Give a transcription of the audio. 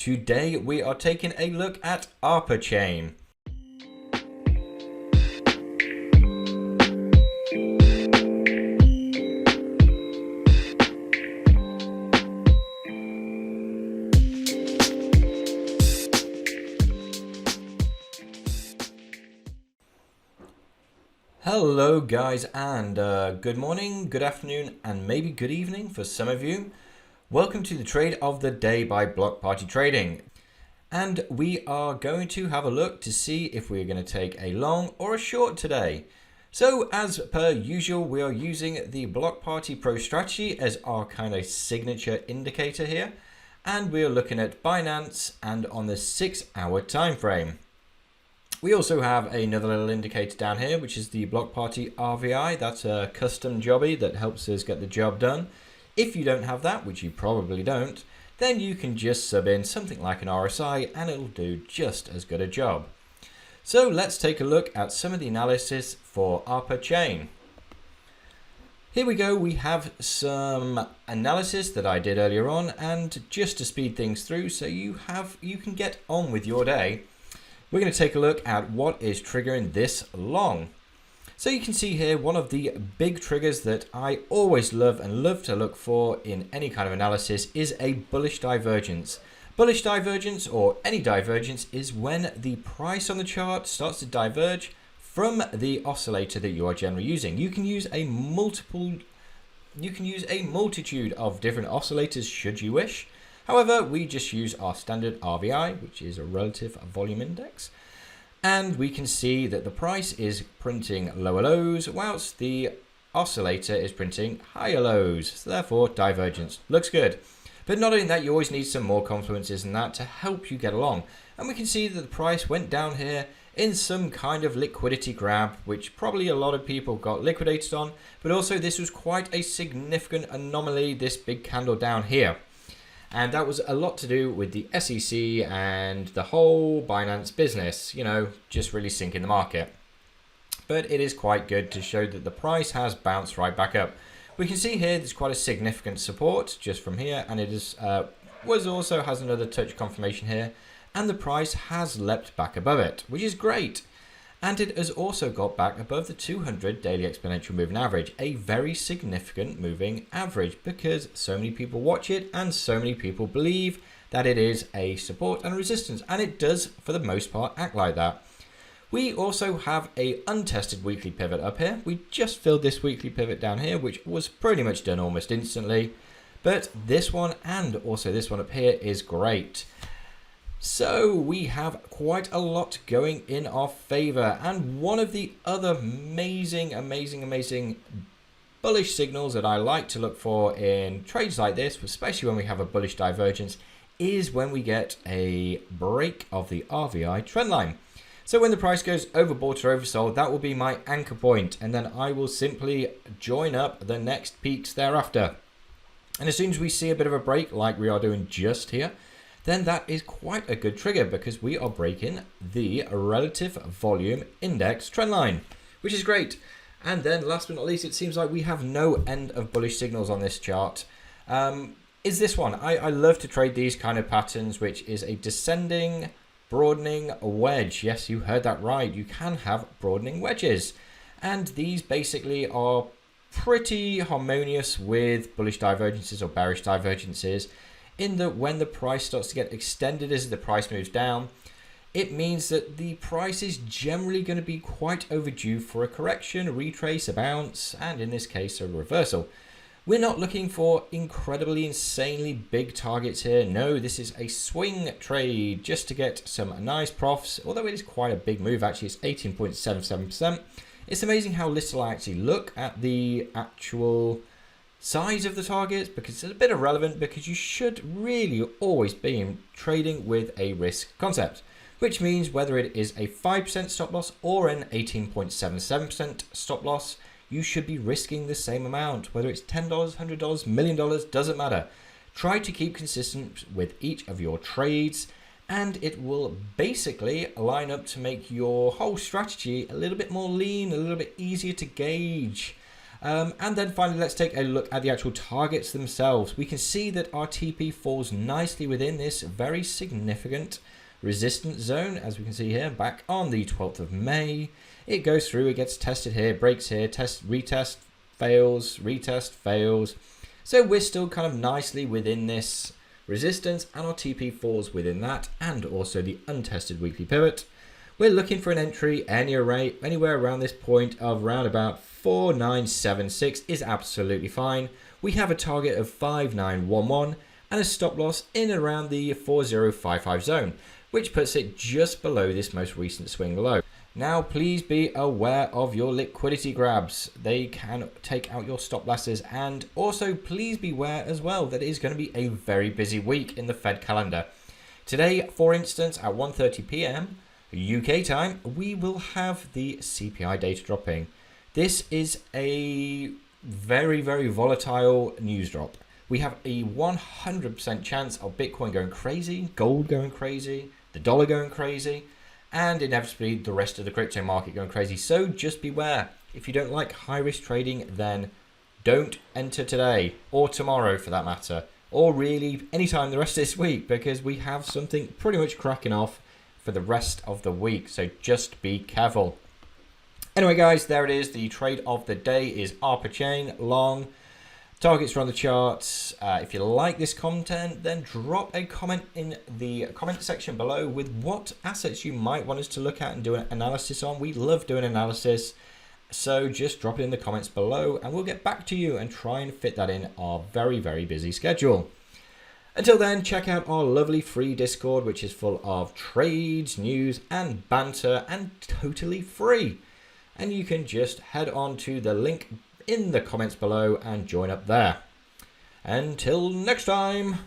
Today we are taking a look at ARPA Chain. Hello guys, and good morning, good afternoon, and maybe good evening for some of you. Welcome to the trade of the day by Block Party Trading. And we are going to have a look to see if we're going to take a long or a short today. So as per usual, we are using the Block Party Pro strategy as our kind of signature indicator here. And we are looking at Binance and on the 6-hour time frame. We also have another little indicator down here, which is the Block Party RVI. That's a custom jobby that helps us get the job done. If you don't have that, which you probably don't, then you can just sub in something like an RSI and it'll do just as good a job. So let's take a look at some of the analysis for ARPA Chain. Here we go, we have some analysis that I did earlier on, and just to speed things through so you can get on with your day, we're going to take a look at what is triggering this long. So you can see here one of the big triggers that I always love to look for in any kind of analysis is a bullish divergence. Bullish divergence, or any divergence, is when the price on the chart starts to diverge from the oscillator that you are generally using. You can use a multitude of different oscillators should you wish. However, we just use our standard RVI, which is a relative volume index, and we can see that the price is printing lower lows whilst the oscillator is printing higher lows. So therefore, divergence looks good. But not only that, you always need some more confluences than that to help you get along. And we can see that the price went down here in some kind of liquidity grab, which probably a lot of people got liquidated on, but also this was quite a significant anomaly, this big candle down here. And that was a lot to do with the SEC and the whole Binance business, you know, just really sinking the market. But it is quite good to show that the price has bounced right back up. We can see here there's quite a significant support just from here, and it is also has another touch confirmation here, and the price has leapt back above it, which is great. And it has also got back above the 200 daily exponential moving average, a very significant moving average because so many people watch it and so many people believe that it is a support and resistance, and it does for the most part act like that. We also have a untested weekly pivot up here. We just filled this weekly pivot down here, which was pretty much done almost instantly, but this one and also this one up here is great. So we have quite a lot going in our favor, and one of the other amazing bullish signals that I like to look for in trades like this, especially when we have a bullish divergence, is when we get a break of the RVI trend line. So when the price goes overbought or oversold, that will be my anchor point, and then I will simply join up the next peaks thereafter. And as soon as we see a bit of a break like we are doing just here, then that is quite a good trigger because we are breaking the relative volume index trend line, which is great. And then last but not least, it seems like we have no end of bullish signals on this chart. Is this one. I love to trade these kind of patterns, which is a descending, broadening wedge. Yes, you heard that right. You can have broadening wedges. And these basically are pretty harmonious with bullish divergences or bearish divergences, in that when the price starts to get extended as the price moves down, it means that the price is generally going to be quite overdue for a correction, a retrace, a bounce, and in this case, a reversal. We're not looking for incredibly, insanely big targets here. No, this is a swing trade just to get some nice profits, although it is quite a big move. Actually, it's 18.77%. It's amazing how little I actually look at the actual size of the targets because it's a bit irrelevant, because you should really always be trading with a risk concept, which means whether it is a 5% stop loss or an 18.77% stop loss, you should be risking the same amount, whether it's $10, $100, $1 million, doesn't matter. Try to keep consistent with each of your trades, and it will basically line up to make your whole strategy a little bit more lean, a little bit easier to gauge. And then finally, let's take a look at the actual targets themselves. We can see that our TP falls nicely within this very significant resistance zone, as we can see here, back on the 12th of May. It goes through, it gets tested here, breaks here, test, retest, fails, retest, fails. So we're still kind of nicely within this resistance, and our TP falls within that, and also the untested weekly pivot. We're looking for an entry anywhere around this point of around about 4976 is absolutely fine. We have a target of 5911 and a stop loss in around the 4055 zone, which puts it just below this most recent swing low. Now, please be aware of your liquidity grabs. They can take out your stop losses, and also please be aware as well that it is going to be a very busy week in the Fed calendar. Today, for instance, at 1:30 p.m. UK time, we will have the CPI data dropping. This is a very, very volatile news drop. We have a 100% chance of Bitcoin going crazy, gold going crazy, the dollar going crazy, and inevitably the rest of the crypto market going crazy. So just beware. If you don't like high risk trading, then don't enter today or tomorrow for that matter, or really anytime the rest of this week, because we have something pretty much cracking off for the rest of the week. So just be careful. Anyway, guys, there it is. The trade of the day is ARPA chain long. Targets are on the charts. If you like this content, then drop a comment in the comment section below with what assets you might want us to look at and do an analysis on. We love doing analysis. So just drop it in the comments below and we'll get back to you and try and fit that in our very, very busy schedule. Until then, check out our lovely free Discord, which is full of trades, news, and banter, and totally free. And you can just head on to the link in the comments below and join up there. Until next time.